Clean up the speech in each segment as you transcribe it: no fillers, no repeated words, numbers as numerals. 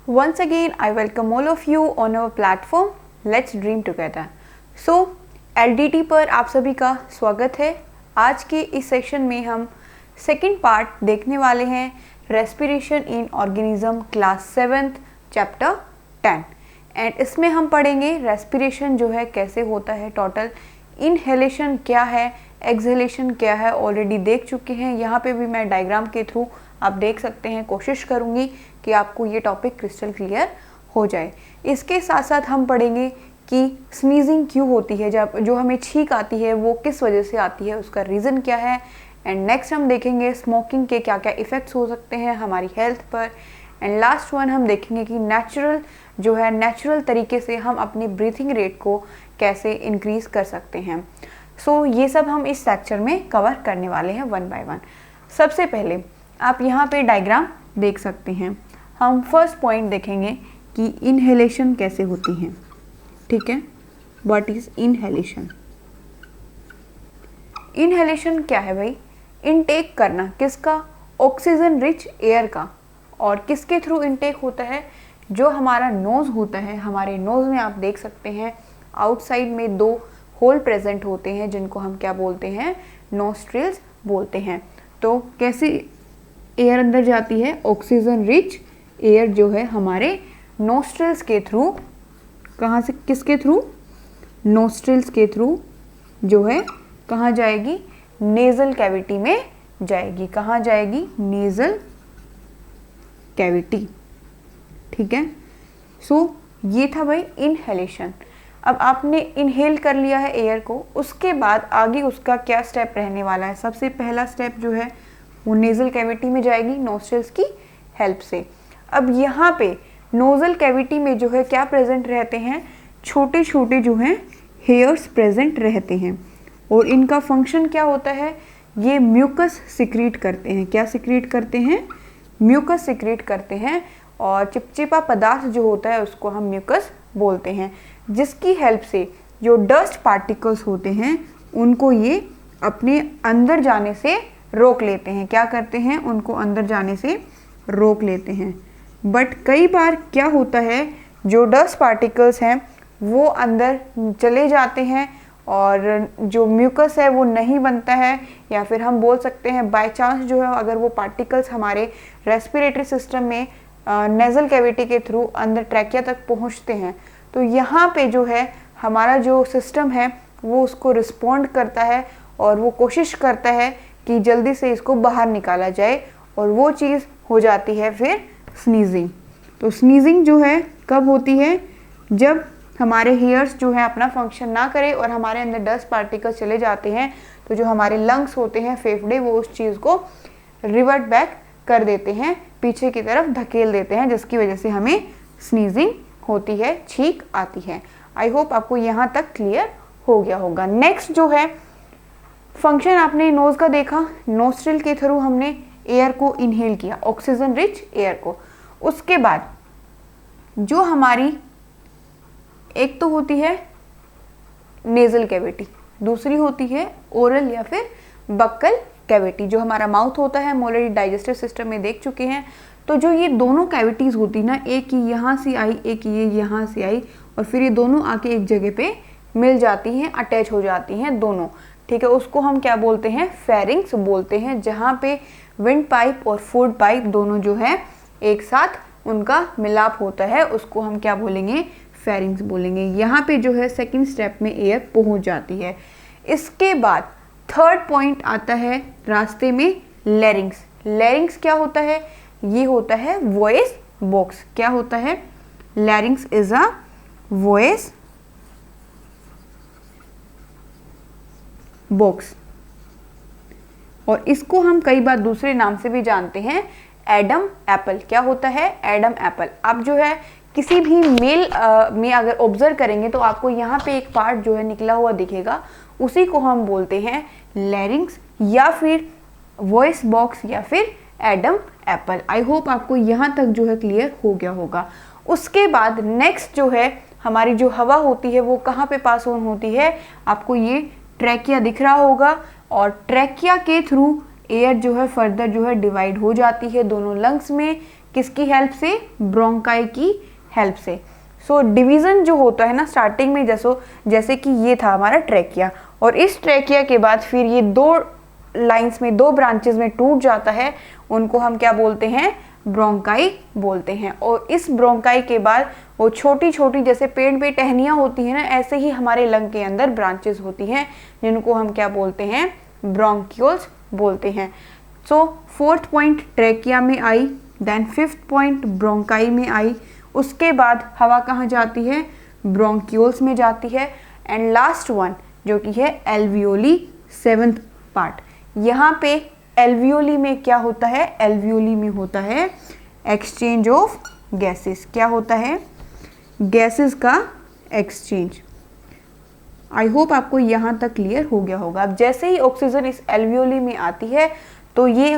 Once again, I welcome all of you on our platform Let's Dream Together. So, LDT पर आप सभी का स्वागत है। आज के इस सेक्शन में हम सेकंड पार्ट देखने वाले हैं respiration in organism class 7th chapter 10 and इसमें हम पढ़ेंगे रेस्पिरेशन जो है कैसे होता है, टोटल इनहेलेशन क्या है, एक्सहेलेशन क्या है, ऑलरेडी देख चुके हैं। यहाँ पे भी मैं डायग्राम के थ्रू आप देख सकते हैं, कोशिश करूँगी कि आपको ये टॉपिक क्रिस्टल क्लियर हो जाए। इसके साथ साथ हम पढ़ेंगे कि स्नीजिंग क्यों होती है, जब जो हमें छींक आती है वो किस वजह से आती है, उसका रीज़न क्या है। एंड नेक्स्ट हम देखेंगे स्मोकिंग के क्या क्या इफ़ेक्ट्स हो सकते हैं हमारी हेल्थ पर। एंड लास्ट वन हम देखेंगे कि नेचुरल तरीके से हम अपनी ब्रीथिंग रेट को कैसे इंक्रीज़ कर सकते हैं। सो ये सब हम इस लेक्चर में कवर करने वाले हैं वन बाय वन। सबसे पहले आप यहाँ पे डायग्राम देख सकते हैं। हम फर्स्ट पॉइंट देखेंगे कि इनहेलेशन कैसे होती है। ठीक है, व्हाट इज इनहेलेशन। इनहेलेशन क्या है भाई? इनटेक करना किसका? ऑक्सीजन रिच एयर का। और किसके थ्रू इनटेक होता है? जो हमारा नोज़ होता है, हमारे नोज़ में आप देख सकते हैं आउटसाइड में 2 होल प्रेजेंट होते हैं जिनको हम क्या बोलते हैं? नोस्ट्रिल्स बोलते हैं। तो कैसे एयर अंदर जाती है? ऑक्सीजन रिच एयर जो है हमारे नोस्ट्रिल्स के थ्रू, कहाँ से, किसके थ्रू? नोस्ट्रिल्स के थ्रू जो है कहाँ जाएगी? नेज़ल कैविटी में जाएगी। कहाँ जाएगी? Nasal cavity. ठीक है, सो ये था भाई इनहेलेशन। अब आपने इनहेल कर लिया है एयर को, उसके बाद आगे उसका क्या स्टेप रहने वाला है? सबसे पहला स्टेप जो है वो नेज़ल कैविटी में जाएगी नोस्ट्रिल्स की हेल्प से। अब यहाँ पे नोज़ल कैविटी में जो है क्या प्रेजेंट रहते हैं? छोटे छोटे जो हैं हेयर्स प्रेजेंट रहते हैं और इनका फंक्शन क्या होता है? ये म्यूकस सिक्रीट करते हैं। क्या सिक्रीट करते हैं? म्यूकस सिक्रीट करते हैं। और चिपचिपा पदार्थ जो होता है उसको हम म्यूकस बोलते हैं, जिसकी हेल्प से जो डस्ट पार्टिकल्स होते हैं उनको ये अपने अंदर जाने से रोक लेते हैं। क्या करते हैं? उनको अंदर जाने से रोक लेते हैं। बट कई बार क्या होता है, जो डस्ट पार्टिकल्स हैं वो अंदर चले जाते हैं और जो म्यूकस है वो नहीं बनता है, या फिर हम बोल सकते हैं बाय चांस जो है अगर वो पार्टिकल्स हमारे रेस्पिरेटरी सिस्टम में नेज़ल कैविटी के थ्रू अंदर ट्रैकिया तक पहुंचते हैं, तो यहाँ पे जो है हमारा जो सिस्टम है वो उसको रिस्पॉन्ड करता है और वो कोशिश करता है कि जल्दी से इसको बाहर निकाला जाए, और वो चीज़ हो जाती है फिर स्नीजिंग। तो स्नीजिंग जो है कब होती है? जब हमारे हेयर्स जो है अपना फंक्शन ना करे और हमारे अंदर डस्ट पार्टिकल्स चले जाते हैं, तो जो हमारे लंग्स होते हैं, फेफड़े, वो उस चीज़ को रिवर्ट बैक कर देते हैं, पीछे की तरफ धकेल देते हैं, जिसकी वजह से हमें स्नीजिंग होती है, छींक आती है। आई होप आपको यहाँ तक क्लियर हो गया होगा। नेक्स्ट जो है फंक्शन आपने नोज का देखा, नोस्ट्रिल के थ्रू हमने एयर को इनहेल किया, ऑक्सीजन रिच एयर को। उसके बाद जो हमारी एक तो होती है नेज़ल कैविटी, दूसरी होती है ओरल या फिर बक्कल कैविटी। जो हमारा माउथ होता है हम ऑलरेडी डाइजेस्टिव सिस्टम में देख चुके हैं। तो जो ये दोनों कैविटीज़ होती ना, एक ही यहाँ से आई, एक ये यहाँ से आई, और फिर ये दोनों आके एक जगह पे मिल जाती हैं, अटैच हो जाती हैं दोनों। ठीक है, उसको हम क्या बोलते हैं? फेरिंग्स बोलते हैं, जहाँ पे विंड पाइप और फूड पाइप दोनों जो है एक साथ उनका मिलाप होता है, उसको हम क्या बोलेंगे? फेरिंग्स बोलेंगे। यहाँ पे जो है सेकंड स्टेप में एयर पहुँच जाती है। इसके बाद थर्ड पॉइंट आता है रास्ते में लैरिंग्स। लैरिंग्स क्या होता है? ये होता है वॉइस बॉक्स। क्या होता है? लैरिंग्स इज अ वॉइस बॉक्स, और इसको हम कई बार दूसरे नाम से भी जानते हैं, एडम एप्पल। क्या होता है? Adam Apple. आप जो है किसी भी मेल में अगर ऑब्जर्व करेंगे तो आपको यहाँ पे एक पार्ट जो है निकला हुआ दिखेगा, उसी को हम बोलते हैं लैरिंग्स या फिर वॉइस बॉक्स या फिर एडम एप्पल। आई होप आपको यहाँ तक जो है क्लियर हो गया होगा। उसके बाद नेक्स्ट जो है हमारी जो हवा होती है वो कहाँ पे पास ऑन होती है? आपको ये ट्रैकिया दिख रहा होगा, और ट्रैकिया के थ्रू एयर जो है फर्दर जो है डिवाइड हो जाती है दोनों लंग्स में। किसकी हेल्प से? ब्रोंकाई की हेल्प से। सो डिवीज़न जो होता है ना स्टार्टिंग में, जैसे कि ये था हमारा ट्रैकिया, और इस ट्रैकिया के बाद फिर ये 2 लाइंस में, 2 ब्रांचेस में टूट जाता है, उनको हम क्या बोलते हैं? ब्रोंकाई बोलते हैं। और इस ब्रोंकाई के बाद वो छोटी छोटी, जैसे पेड़ पे टहनियाँ होती हैं ना, ऐसे ही हमारे लंग के अंदर ब्रांचेस होती हैं, जिनको हम क्या बोलते हैं? ब्रोंक्यूल्स बोलते हैं। सो 4th पॉइंट ट्रैकिया में आई, देन 5th पॉइंट ब्रोंकाई में आई, उसके बाद हवा कहाँ जाती है? ब्रोंक्यूल्स में जाती है, एंड लास्ट वन जो कि है एल्वियोली, 7th पार्ट। यहाँ पे एल्वियोली में क्या होता है? एल्वियोली में होता है एक्सचेंज ऑफ गैसेस। क्या होता है? गैसेस का एक्सचेंज। आई होप आपको यहाँ तक क्लियर हो गया होगा। अब जैसे ही ऑक्सीजन इस एल्वियोली में आती है तो ये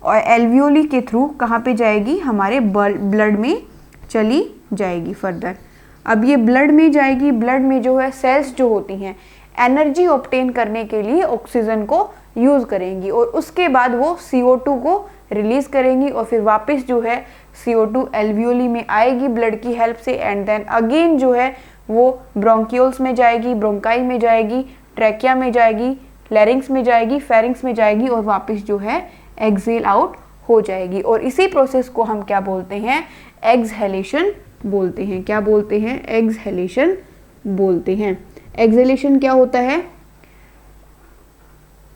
एल्वियोली के थ्रू कहाँ पे जाएगी? हमारे ब्लड में चली जाएगी फर्दर। अब ये ब्लड में जाएगी, ब्लड में जो है सेल्स जो होती हैं एनर्जी ऑब्टेन करने के लिए ऑक्सीजन को यूज़ करेंगी, और उसके बाद वो CO2 को रिलीज़ करेंगी, और फिर वापस जो है CO2 एल्वियोली में आएगी ब्लड की हेल्प से, एंड देन अगेन जो है वो ब्रोंक्यूल्स में जाएगी, ब्रोंकाई में जाएगी, ट्रैकिया में जाएगी, लैरिंग्स में जाएगी, फेरिंग्स में जाएगी, और वापस जो है एक्सेल आउट हो जाएगी। और इसी प्रोसेस को हम क्या बोलते हैं? एक्सहेलेशन बोलते हैं। क्या बोलते हैं? एक्सहेलेशन बोलते हैं। एक्सहेलेशन क्या होता है?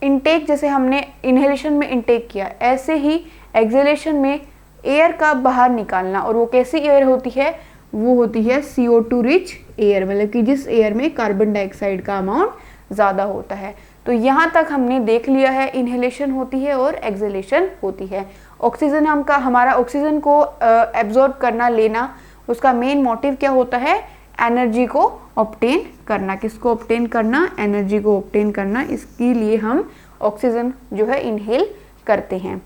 इनटेक, जैसे हमने इनहेलेशन में इनटेक किया, ऐसे ही एक्सहेलेशन में एयर का बाहर निकालना। और वो कैसी एयर होती है? वो होती है CO2 रिच एयर, मतलब कि जिस एयर में कार्बन डाइऑक्साइड का अमाउंट ज़्यादा होता है। तो यहाँ तक हमने देख लिया है, इनहेलेशन होती है और एक्सहेलेशन होती है। ऑक्सीजन हमारा ऑक्सीजन को एब्जॉर्ब करना, लेना, उसका मेन मोटिव क्या होता है? एनर्जी को ऑब्टेन करना। किसको ऑब्टेन करना? एनर्जी को ऑब्टेन करना। इसके लिए हम ऑक्सीजन जो है इनहेल करते हैं।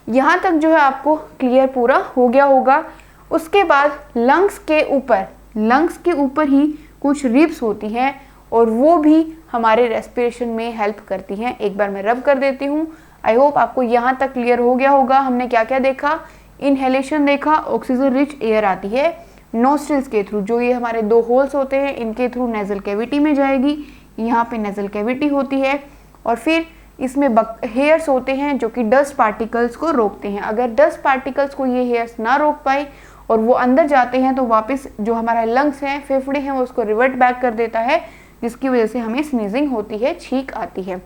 यहाँ तक जो है आपको क्लियर पूरा हो गया होगा। उसके बाद लंग्स के ऊपर ही कुछ रिब्स होती हैं, और वो भी हमारे रेस्पिरेशन में हेल्प करती हैं। एक बार मैं रब कर देती हूँ। आई होप आपको यहाँ तक क्लियर हो गया होगा। हमने क्या क्या देखा? इनहेलेशन देखा, ऑक्सीजन रिच एयर आती है नोस्ट्रिल्स के थ्रू, जो ये हमारे 2 होल्स होते हैं, इनके थ्रू नेजल कैविटी में जाएगी। यहाँ पे नेजल कैविटी होती है, और फिर इसमें हेयर्स होते हैं जो कि डस्ट पार्टिकल्स को रोकते हैं। अगर डस्ट पार्टिकल्स को ये हेयर्स ना रोक पाए और वो अंदर जाते हैं, तो वापस जो हमारा लंग्स हैं, फेफड़े हैं, वो उसको रिवर्ट बैक कर देता है, जिसकी वजह से हमें स्नीजिंग होती है, छींक आती है।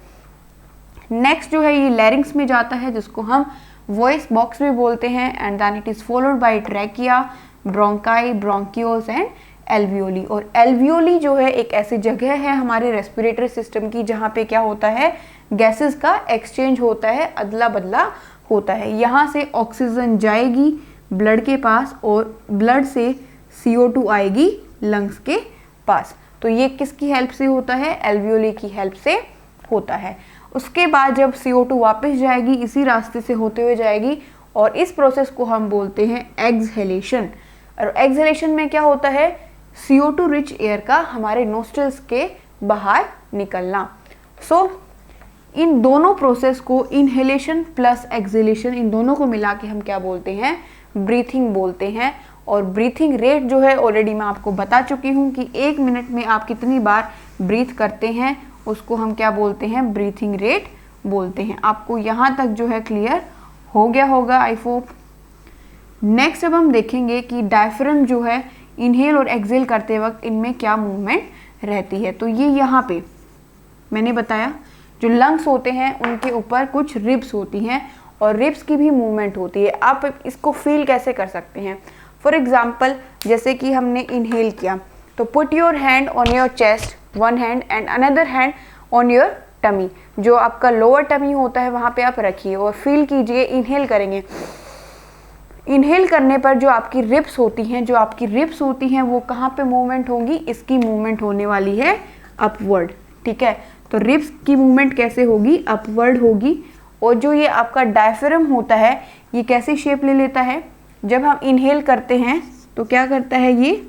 नेक्स्ट जो है ये लैरिंग्स में जाता है, जिसको हम वॉइस बॉक्स भी बोलते हैं, and then it is followed by trachea, bronchi, bronchioles and alveoli. और एल्वियोली जो है एक ऐसी जगह है हमारे रेस्पिरेटरी सिस्टम की, जहाँ पे क्या होता है? गैसेस का एक्सचेंज होता है, अदला बदला होता है। यहाँ से ऑक्सीजन जाएगी ब्लड के पास, और ब्लड से CO2 आएगी लंग्स के पास। तो ये किसकी हेल्प से होता है? एल्वियोली की हेल्प से होता है। उसके बाद जब CO2 वापस जाएगी, इसी रास्ते से होते हुए जाएगी, और इस प्रोसेस को हम बोलते हैं एक्सहेलेशन। और एक्सहेलेशन में क्या होता है? CO2 रिच एयर का हमारे नोस्ट्रिल्स के बाहर निकलना। सो इन दोनों प्रोसेस को, इनहेलेशन प्लस एक्सहेलेशन, इन दोनों को मिला के हम क्या बोलते हैं? ब्रीथिंग बोलते हैं। और ब्रीथिंग रेट जो है ऑलरेडी मैं आपको बता चुकी हूँ कि 1 मिनट में आप कितनी बार ब्रीथ करते हैं, उसको हम क्या बोलते हैं? ब्रीथिंग रेट बोलते हैं। आपको यहाँ तक जो है क्लियर हो गया होगा, आई होप। नेक्स्ट अब हम देखेंगे कि डायफ्राम जो है इनहेल और एक्सहेल करते वक्त इनमें क्या मूवमेंट रहती है। तो ये यहाँ पे मैंने बताया, जो लंग्स होते हैं उनके ऊपर कुछ रिब्स होती हैं, और रिब्स की भी मूवमेंट होती है। आप इसको फील कैसे कर सकते हैं? फॉर एग्जाम्पल, जैसे कि हमने इनहेल किया, तो put your hand on your chest, one hand, and another hand on your tummy. जो आपका लोअर टमी होता है वहाँ पे आप रखिए, और फील कीजिए, इनहेल करेंगे। इनहेल करने पर जो आपकी रिब्स होती हैं वो कहाँ पे मूवमेंट होंगी? इसकी मूवमेंट होने वाली है अपवर्ड। ठीक है, तो रिब्स की मूवमेंट कैसे होगी? अपवर्ड होगी। और जो ये आपका डायफ्राम होता है, ये कैसी शेप ले लेता है? जब हम इनहेल करते हैं तो क्या करता है? ये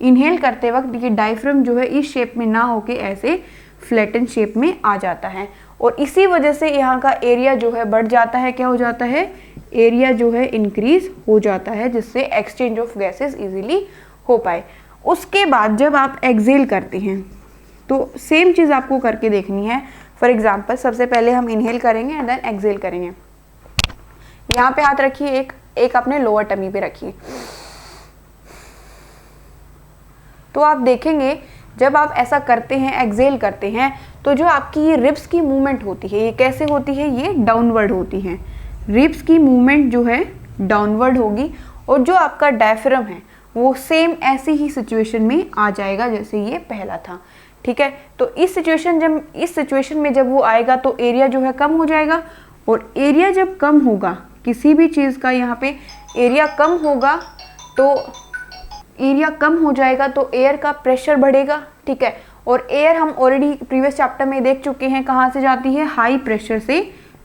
इनहेल करते वक्त ये डायफ्राम जो है इस शेप में ना होके ऐसे फ्लैटन शेप में आ जाता है, और इसी वजह से यहाँ का एरिया जो है बढ़ जाता है। क्या हो जाता है? एरिया जो है इंक्रीज हो जाता है, जिससे एक्सचेंज ऑफ गैसेस इजीली हो पाए। उसके बाद जब आप एक्सेल करते हैं तो सेम चीज़ आपको करके देखनी है। फॉर एग्जांपल सबसे पहले हम इनहेल करेंगे एंड देन एक्सेल करेंगे। यहाँ पे हाथ रखिए, एक अपने लोअर टमी पे रखिए। तो आप देखेंगे जब आप ऐसा करते हैं, एक्सेल करते हैं, तो जो आपकी ये रिब्स की मूवमेंट होती है, ये कैसे होती है, ये डाउनवर्ड होती है। रिब्स की मूवमेंट जो है डाउनवर्ड होगी और जो आपका डायफ्राम है वो सेम ऐसी ही सिचुएशन में आ जाएगा जैसे ये पहला था। ठीक है, तो इस सिचुएशन में जब वो आएगा तो एरिया जो है कम हो जाएगा, और एरिया जब कम होगा किसी भी चीज़ का, यहाँ पे एरिया कम होगा तो एरिया कम हो जाएगा तो एयर का प्रेशर बढ़ेगा। ठीक है, और एयर हम ऑलरेडी प्रीवियस चैप्टर में देख चुके हैं कहाँ से जाती है, हाई प्रेशर से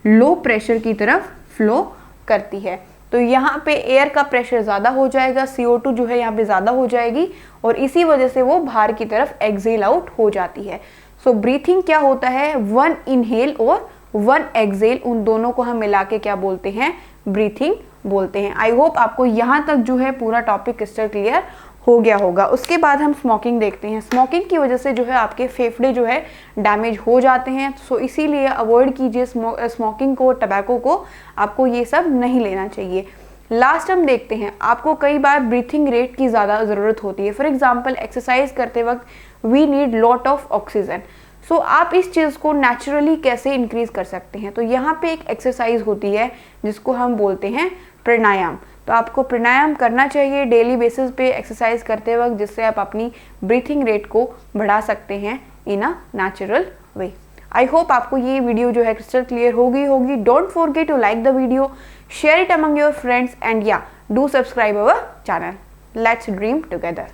लो प्रेशर की तरफ फ्लो करती है। तो यहाँ पे एयर का प्रेशर ज़्यादा हो जाएगा, CO2 जो है यहाँ पे ज़्यादा हो जाएगी और इसी वजह से वो बाहर की तरफ एक्सेल आउट हो जाती है। सो ब्रीथिंग क्या होता है, 1 इनहेल और 1 एक्सेल, उन दोनों को हम मिला के क्या बोलते हैं, ब्रीथिंग बोलते हैं। आई होप आपको यहाँ तक जो है पूरा टॉपिक क्रिस्टल क्लियर हो गया होगा। उसके बाद हम स्मोकिंग देखते हैं। स्मोकिंग की वजह से जो है आपके फेफड़े जो है डैमेज हो जाते हैं, सो इसीलिए अवॉइड कीजिए स्मोकिंग को, टबैको को, आपको ये सब नहीं लेना चाहिए। लास्ट हम देखते हैं, आपको कई बार ब्रीथिंग रेट की ज़्यादा ज़रूरत होती है। फॉर एग्जाम्पल एक्सरसाइज करते वक्त we need lot of oxygen. So आप इस चीज़ को नेचुरली कैसे इंक्रीज कर सकते हैं, तो यहाँ पे एक एक्सरसाइज होती है जिसको हम बोलते हैं प्राणायाम। तो आपको प्राणायाम करना चाहिए डेली बेसिस पे एक्सरसाइज करते वक्त, जिससे आप अपनी ब्रीथिंग रेट को बढ़ा सकते हैं इन a natural way. I hope आपको ये वीडियो जो है क्रिस्टल क्लियर होगी। Don't forget to like the video, share it among your friends and या do subscribe our channel. Let's dream together.